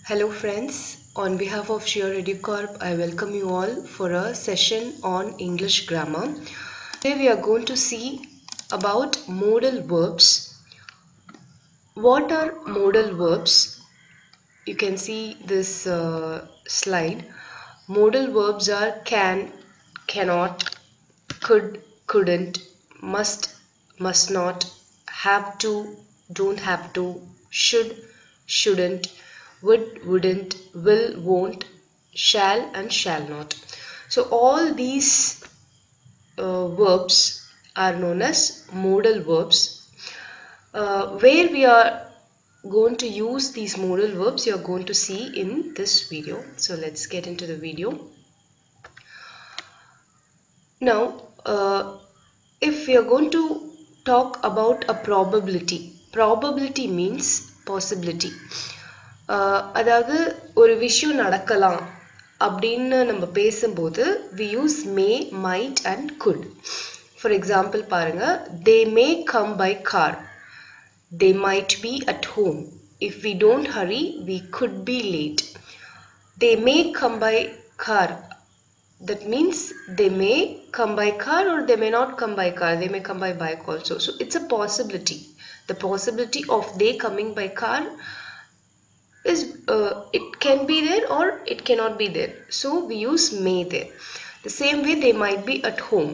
Hello friends, on behalf of Sheer EduCorp, I welcome you all for a session on English grammar. Today we are going to see about modal verbs. What are modal verbs? You can see this slide. Modal verbs are can, cannot, could, couldn't, must not, have to, don't have to, should, shouldn't, would, wouldn't, will, won't, shall and shall not. So all these verbs are known as modal verbs. Where we are going to use these modal verbs, you are going to see in this video. So let's get into the video. Now, if we are going to talk about a probability means possibility. அதாவது ஒரு விஷயம் நடக்கலாம் அப்படின்னு நம்ம பேசும்போது we use may, might and could. For example பாருங்க, they may come by car. They might be at home. If we don't hurry, we could be late. They may come by car. That means they may come by car or they may not come by car. They may come by bike also. So it's a possibility. The possibility of they coming by car is it can be there or it cannot be there. So we use may there. The same way they might be at home.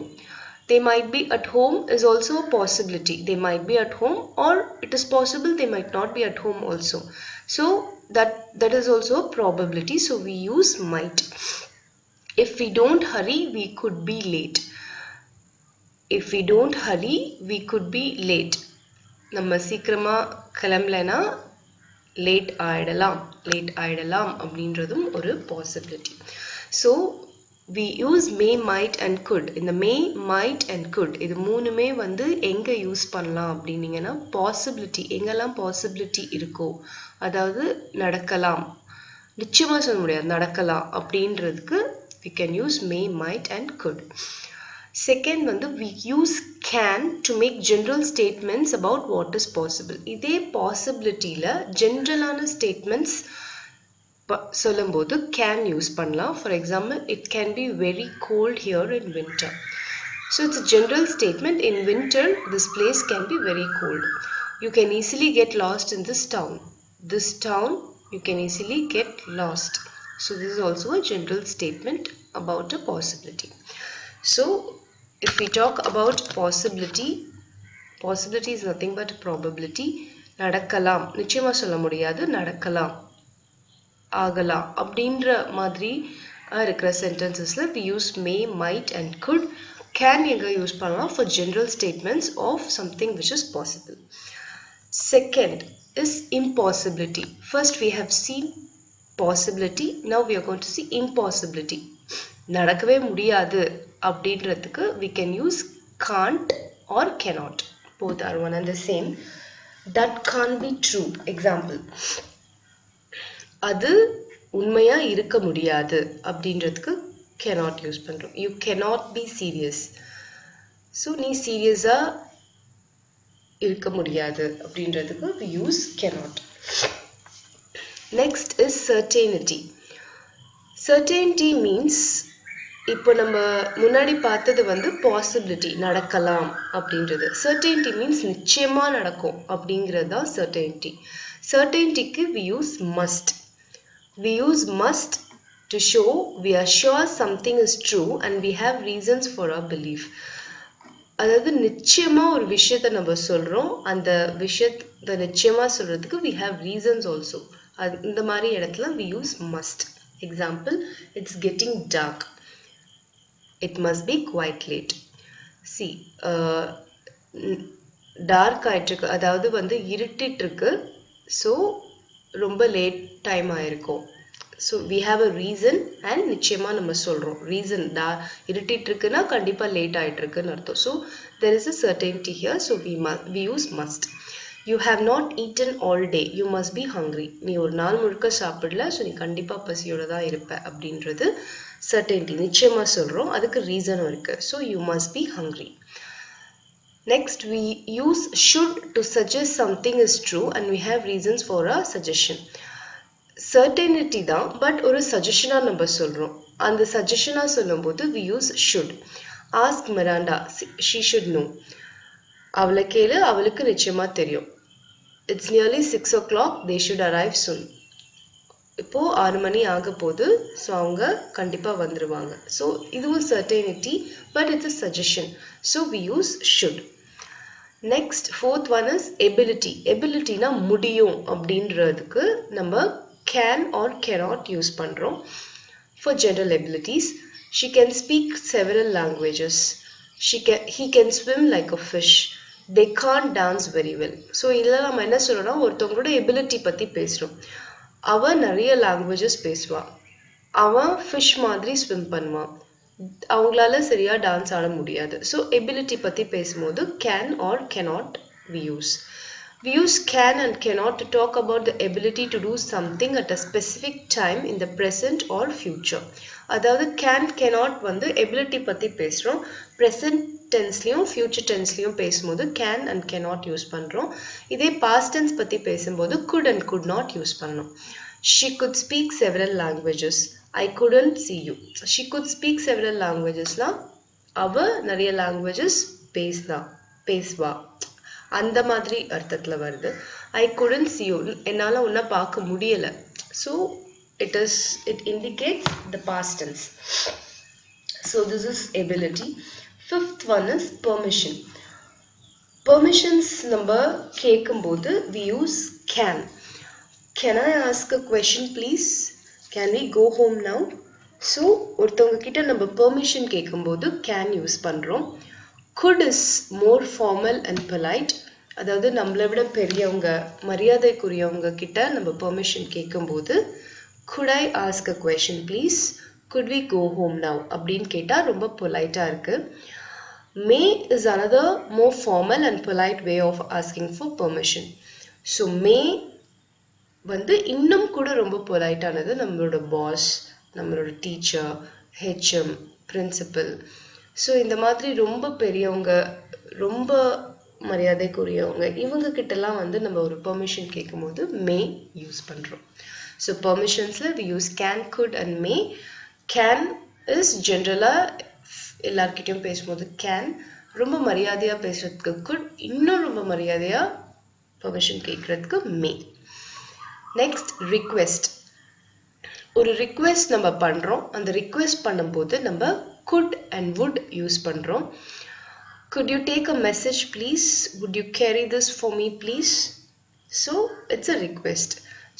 They might be at home is also a possibility. They might be at home or it is possible they might not be at home also. So that is also a probability. So we use might. If we don't hurry, we could be late. If we don't hurry, we could be late. நம்ம சீக்கிரமா கிளம்பலனா late ஆயிடலாம் அப்படின்றதும் ஒரு possibility. So we use may, might and could. இந்த may, might and could இது மூணுமே வந்து எங்க யூஸ் பண்ணலாம் அப்படின்னீங்கன்னா பாசிபிலிட்டி, எங்கெல்லாம் பாசிபிலிட்டி இருக்கோ, அதாவது நடக்கலாம், நிச்சயமா சொல்ல முடியாது நடக்கலாம் அப்படின்றதுக்கு we can use may, might and could. Second வந்து we use can to make general statements about what is possible. இதே possibilityல generalஆன statements சொல்லும்போது can use பண்ணலாம். For example, it can be very cold here in winter. So it's a general statement. In winter, this place can be very cold. You can easily get lost in this town. This town, you can easily get lost. So this is also a general statement about a possibility. So if we talk about possibility is nothing but probability. நடக்கலாம், நிச்சயமா சொல்ல முடியாது, நடக்கலாம், ஆகலாம் அப்படின்ற மாதிரி இருக்கிற சென்டென்சஸ்ல we use may, might and could. Can எங்க யூஸ் பண்ணலாம் for general statements of something which is possible. Second is impossibility. First we have seen possibility. Now we are going to see impossibility. நடக்கவே முடியாது அப்படின்றதுக்கு we can use can't or cannot. Both are one and the same. That can't be true. Example, அது உண்மையா இருக்க முடியாது அப்படின்றதுக்கு cannot use பண்றோம். You cannot be serious. So நீ சீரியஸா இருக்க முடியாது அப்படின்றதுக்கு we use cannot. Next is certainty. Certainty means இப்போ நம்ம முன்னாடி பார்த்தது வந்து possibility, நடக்கலாம் அப்படின்றது. Certainty means நிச்சயமா நடக்கும் அப்படிங்கிறது தான் certainty. Certaintyக்கு we use must. We use must to show we are sure something is true and we have reasons for our belief. அதாவது நிச்சயமா ஒரு விஷயத்தை நம்ம சொல்றோம், அந்த விஷயத்தை நிச்சயமா சொல்றதுக்கு we have reasons also. இந்த மாதிரி இடத்துல we use must. Example, it's getting dark. It must be quite late. See, dark ஆயிட்டு இருக்கு, அதாவது வந்து இருட்டிட்டு இருக்கு, so ரொம்ப லேட் டைம் ஆயிருக்கும். So we have a reason and நிச்சயமா நம்ம சொல்றோம். Reason இருட்டிட்டு இருக்குன்னா கண்டிப்பா லேட் ஆயிட்டு இருக்குன்னு அர்த்தம். So there is a certainty here. So we use must. You have not eaten all day. You must be hungry. நீ ஒரு நாள் முழுக்க சாப்பிடல, so நீ கண்டிப்பா பசியோட தான் இருப்ப அப்படின்றது certainty. நிச்சயமா சொல்றோம், அதுக்கு ரீசனும் இருக்கு. So you must be hungry. Next, we use should to suggest something is true and we have reasons for our suggestion. certainty தான், but ஒரு suggestion-ஆ நம்ம சொல்றோம். அந்த suggestion-ஆ சொல்லும்போது we use should. Ask Miranda, she should know. அவளை கேளு, அவளுக்கு நிச்சயமா தெரியும். It's nearly 6 o'clock, they should arrive soon. இப்போ 6 மணி ஆக போகுது, ஸோ அவங்க கண்டிப்பா வந்துருவாங்க. ஸோ இதுவும் certainty, but it's a suggestion. So we use should. Next, fourth one is ability. Abilityனா முடியும் அப்படின்றதுக்கு நம்ம can or cannot use பண்றோம். For general abilities, she can speak several languages. He can swim like a fish. They can't dance very well. So இதுல நம்ம என்ன சொல்றோம்னா ஒருத்தவங்களோட ability பத்தி பேசுறோம். அவ நிறைய லாங்குவேஜஸ் பேசுவா, அவன் ஃபிஷ் மாதிரி ஸ்விம் பண்ணுவான், அவங்களால சரியா டான்ஸ் ஆட முடியாது. ஸோ எபிலிட்டி பத்தி பேசும்போது can R cannot we use. We use can and cannot to talk about the ability to do something at a specific time in the present or future. அதாவது cannot வந்து ability பத்தி பேசுறோம், present டென்ஸ்லயும் future டென்ஸ்லயும் பேசும்போது can and cannot use பண்றோம். இதே past tense பத்தி பேசும்போது could and could not use பண்ணணும். She could speak several languages. I couldn't see you. She could speak several languagesனா அவ நிறைய லாங்குவேஜஸ் பேசுவா, அந்த மாதிரி அர்த்தத்துல வருது. I couldn't see you, என்னால உன்னை பார்க்க முடியல. So it indicates the past tense. So this is ability. Fifth one is permission. Permissions நம்ம கேட்கும்போது we use can. Can I ask a question please? Can we go home now? So ஒருத்தவங்க கிட்ட நம்ம permission கேட்கும்போது can use பண்றோம். Could is more formal and polite. அதாவது நம்மளை விட பெரியவங்க, மரியாதைக்குரியவங்க கிட்ட நம்ம permission கேட்கும்போது could I ask a question please? Could we go home now? அப்படின்னு கேட்டா ரொம்ப பொலைட்டா இருக்கு. May is another more formal and polite way of asking for permission. So may வந்து இன்னும் கூட ரொம்ப பொலைட்டானது நம்மளோட பாஸ், நம்மளோட டீச்சர், ஹெச்எம், பிரின்சிபல். ஸோ இந்த மாதிரி ரொம்ப பெரியவங்க, ரொம்ப மரியாதைக்குரியவங்க, இவங்க கிட்டலாம் வந்து நம்ம ஒரு பெர்மிஷன் கேட்கும்போது மே யூஸ் பண்றோம். ஸோ பெர்மிஷன்ஸ்ல we use can, could and may. Can is ஜென்ரலா எல்லார்கிட்டையும் பேசும்போது can, ரொம்ப மரியாதையா பேசுறதுக்கு could, இன்னும் ரொம்ப மரியாதையா பெர்மிஷன் கேட்கறதுக்கு may. Next request. ஒரு ரிக்வெஸ்ட் நம்ம பண்றோம், அந்த ரிக்வெஸ்ட் பண்ணும்போது நம்ம could and would யூஸ் பண்றோம். Could you take a message please? Would you carry this for me please? So it's a request.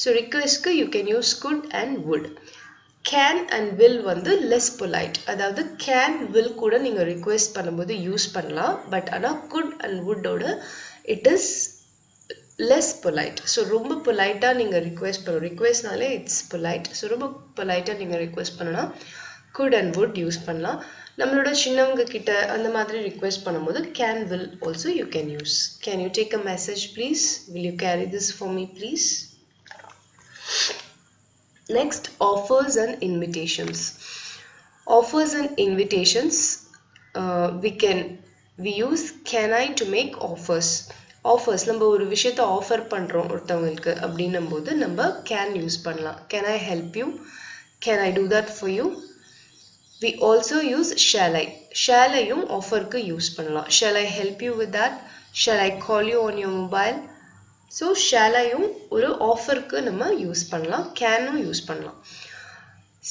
So requestக்கு you can use could and would. Can and will வந்து less polite. அதாவது can will கூட நீங்க request பண்ணும்போது use பண்ணலாம், but ஆனா could and would ஓட it is less polite. So ரொம்ப பொலைட்டா நீங்க request பண்ணணும். requestனாலே it's polite. So ரொம்ப பொலைட்டா நீங்க request பண்ணனா could and would யூஸ் பண்ணலாம். நம்மளோட சின்னவங்க கிட்ட அந்த மாதிரி request பண்ணும்போது can will also you can use. Can you take a message please? Will you carry this for me please? Next, offers and invitations. Offers and invitations, we use can I to make offers. Offers, நம்ம ஒரு விஷயத்தை offer பண்றோம் ஒருத்தவங்களுக்கு அப்படின்னும்போது நம்ம can use பண்ணலாம். Can I help you? Can I do that for you? We also use shall I. Shall ஐயும் ஆஃபருக்கு use பண்ணலாம். Shall I help you with that? Shall I call you on your mobile? So shall ஐயும் ஒரு ஆஃபருக்கு நம்ம use பண்ணலாம், கேனும் use பண்ணலாம்.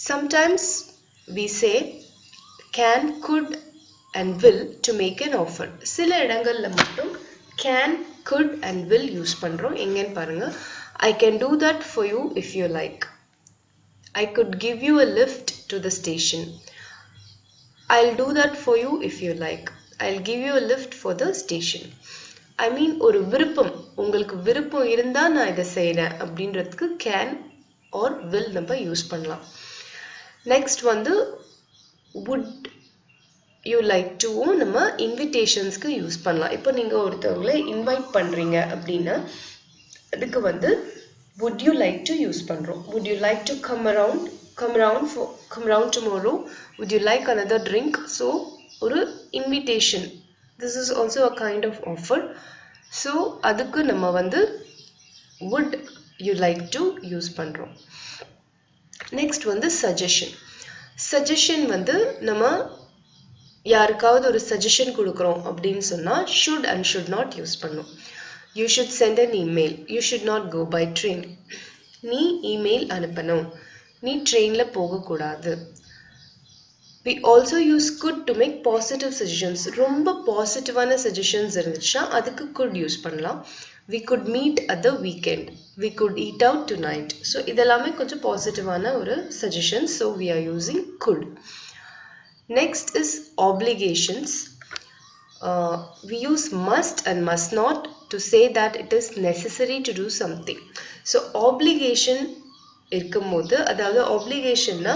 Sometimes we say can, could and will to make an offer. சில இடங்கள்ல மட்டும் can, could and will use பண்றோம். எங்கன்னு பாருங்க. I can do that for you if you like. I could give you a lift to the station. I'll do that for you if you like. I'll give you a lift for the station. I mean ஒரு விருப்பம், உங்களுக்கு விருப்பம் இருந்தா நான் இதை செய்யறேன் அப்படின்றதுக்கு can or will நம்ம யூஸ் பண்ணலாம். நெக்ஸ்ட் வந்து would you like to நம்ம இன்விடேஷன்ஸ்க்கு யூஸ் பண்ணலாம். இப்போ நீங்க ஒருத்தவங்களை இன்வைட் பண்றீங்க அப்படின்னா அதுக்கு வந்து would you like to use பண்றோம். Would you like to come around tomorrow? Would you like another drink? So ஒரு invitation. This is also a kind of offer. So அதுக்கு நம்ம வந்து would you like to use பண்றோம். next வந்து suggestion. suggestion வந்து நம்ம யாருக்காவது ஒரு suggestion கொடுக்கிறோம் அப்படின்னு சொன்னா should and should not use பண்ணோம். you should send an email. you should not go by train. நீ email அனுப்பணும். நீ ட்ரெயின்ல போக கூடாது. we also use could to make positive suggestions. ரொம்ப பாசிட்டிவான suggestions இருந்துச்சுன்னா அதுக்கு could யூஸ் பண்ணலாம். we could meet at the weekend. we could eat out tonight. so இதெல்லாமே கொஞ்சம் பாசிட்டிவான ஒரு suggestions, so we are using could. next is obligations. we use must and must not to say that it is necessary to do something. so obligation இருக்கும்போது, அதாவது obligationனா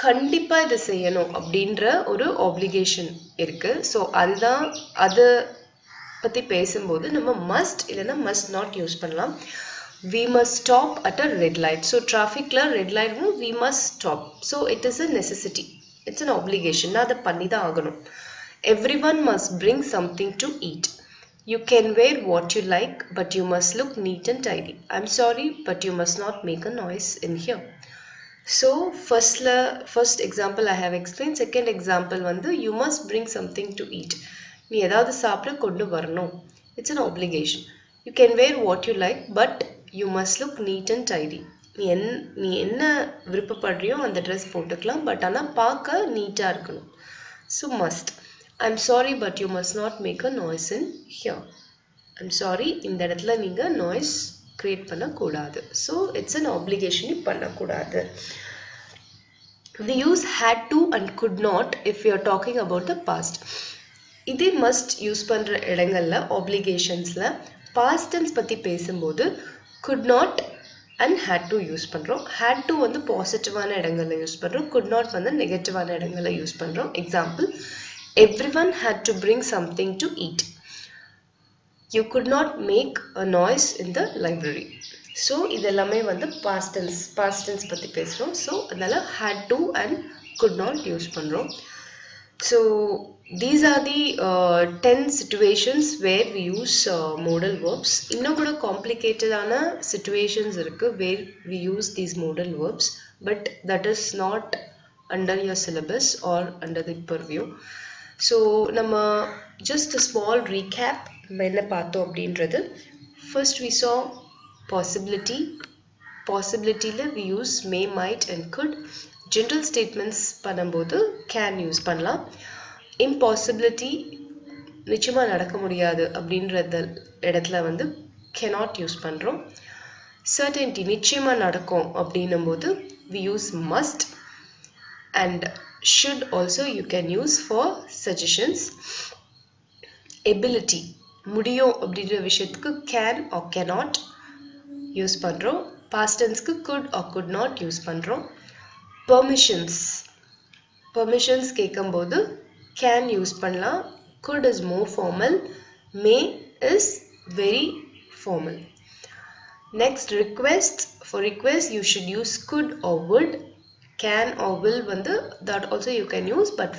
கண்டிப்பா இதை செய்யணும் அப்படின்ற ஒரு obligation இருக்கு. so அதுதான் அது பத்தி பேசும்போது நம்ம must இல்லைன்னா must not யூஸ் பண்ணலாம். we must stop at a red light. so trafficல red light we must stop. so it is a necessity. it's an obligation. நான் அதை பண்ணி தான் ஆகணும். everyone must bring something to eat. you can wear what you like, but you must look neat and tidy. I'm sorry, but you must not make a noise in here. so first example I have explained. second example வந்து you must bring something to eat. நீ ஏதாவது சாப்பிட கொண்டு வரணும். it's an obligation. you can wear what you like, but you must look neat and tidy. நீ என்ன விருப்பப்படுறியோ அந்த dress போட்டுக்கலாம், பட் ஆனா பார்க்க நீட்டா இருக்கணும். so must. I'm sorry, but you must not make a noise in here. I'm sorry, இந்த இடத்துல நீங்க noise create பண்ணக்கூடாது. so it's an obligation. நீ பண்ணக்கூடாது. we use had to and could not if we are talking about the past. இதே must use பண்ற இடங்கள்ல obligationsல past tense பத்தி பேசும்போது could not and had to use பண்றோம். had to வந்து பாசிட்டிவான இடங்கள்ல யூஸ் பண்றோம். could not வந்து நெகட்டிவான இடங்கள்ல யூஸ் பண்றோம். Example, everyone had to bring something to eat. you could not make a noise in the library. so இதெல்லாமே வந்து past tense பத்தி பேசுறோம். so அதனால had to and could not use பண்றோம். so these are the 10 situations where we use modal verbs. இன்னும் கூட complicated ஆன situations இருக்கு where we use these modal verbs, but that is not under your syllabus or under the purview. so நம்ம just a small recap என்ன பார்த்தோம் அப்படின்றது. first we saw possibility. possibilityல we use may, might and could. general statements பண்ணும்போது can use பண்ணலாம். impossibility நிச்சயமா நடக்க முடியாது அப்படின்றது இடத்துல வந்து cannot யூஸ் பண்றோம். certainty நிச்சயமா நடக்கும் அப்படின்னும்போது we use must. and should also you can use for suggestions. ability முடியும் அப்படின்ற விஷயத்துக்கு can or cannot யூஸ் பண்றோம். past tenseக்கு could or could not use பண்றோம். permissions கேட்கும்போது can யூஸ் பண்ணலாம். could is more formal. may is very formal. next, request. for request you should use could or would. can or will வந்து that also you can use, but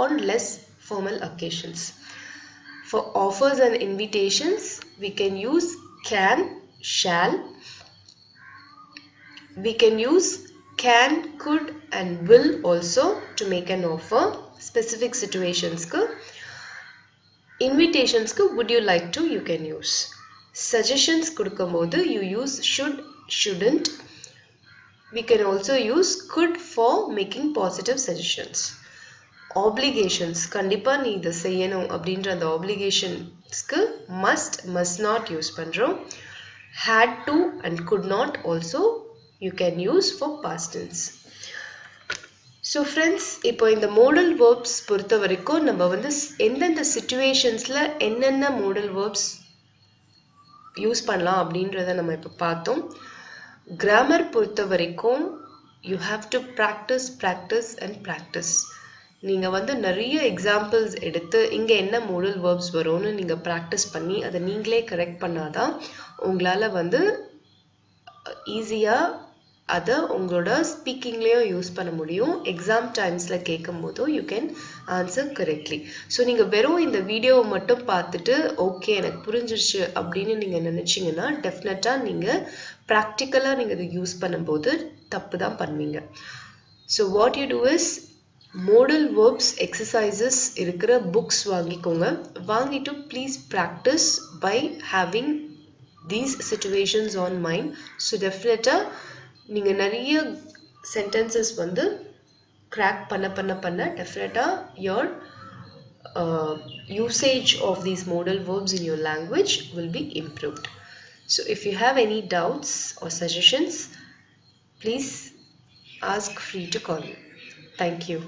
on less formal occasions. for offers and invitations we can use can, shall. we can use can, could and will also to make an offer. specific situations ku. invitations ku would you like to you can use. suggestions kudukumbodhu you use should, shouldn't. we can also use could for making positive suggestions. obligations கண்டிப்பா நீ இதை செய்யணும் அப்படின்ற அந்த obligationsக்கு must, must not use பண்றோம். had to and could not also you can use for past tense. so friends, இப்போ இந்த modal verbs பொறுத்த வரைக்கும் நம்ம வந்து எந்தெந்த situationsல என்னென்ன modal verbs யூஸ் பண்ணலாம் அப்படின்றத நம்ம இப்போ பார்த்தோம். grammar பொறுத்த வரைக்கும் you have to practice and practice. நீங்க வந்து நிறைய எக்ஸாம்பிள்ஸ் எடுத்து இங்க என்ன modal verbs வரும்னு நீங்க practice பண்ணி அதை நீங்களே கரெக்ட் பண்ணாதான் உங்களால வந்து ஈஸியா அதை உங்களோட ஸ்பீக்கிங்லேயும் யூஸ் பண்ண முடியும். எக்ஸாம் டைம்ஸில் கேட்கும் போதும் you can answer correctly. So நீங்கள் வெறும் இந்த வீடியோவை மட்டும் பார்த்துட்டு ஓகே எனக்கு புரிஞ்சிருச்சு அப்படின்னு நீங்கள் நினச்சிங்கன்னா டெஃபினட்டாக நீங்கள் ப்ராக்டிக்கலாக நீங்கள் இதை யூஸ் பண்ணும்போது தப்பு தான் பண்ணுவீங்க. So what you do is modal verbs exercises இருக்கிற புக்ஸ் வாங்கிக்கோங்க. வாங்கிட்டு please practise by having these situations on mind. So டெஃபினட்டாக நீங்கள் நிறைய சென்டென்சஸ் வந்து கிராக் பண்ண டெஃபினட்டாக your usage of these modal verbs in your language will be improved. So if you have any doubts or suggestions, please ask free to call me. Thank you.